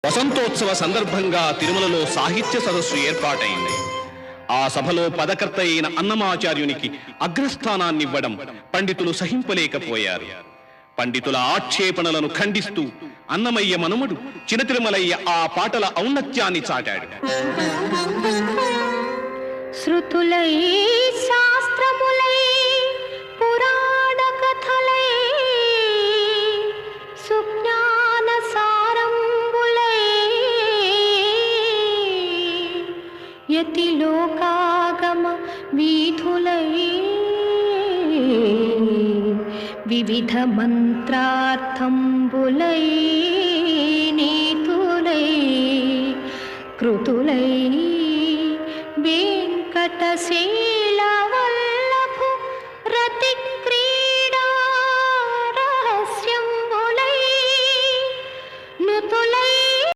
వసంతోత్సవ సందర్భంగా తిరుమలలో సాహిత్య సదస్సు ఏర్పాటైంది. ఆ సభలో పదకర్త అయిన అన్నమాచార్యునికి అగ్రస్థానాన్నివ్వడం పండితులు సహింపలేకపోయారు. పండితుల ఆక్షేపణలను ఖండిస్తూ అన్నమయ్య మనుమడు చినతిరుమలయ్య ఆ పాటల ఔన్నత్యాన్ని చాటాడు. శృతులై శాస్త్రములై పురాణ కథలై సుజ్ఞాన సారంబులై యతి లోకాగమ వీధులై వివిధ మంత్రార్థంబులై నీతులై కృతులై వెంకటశేఖర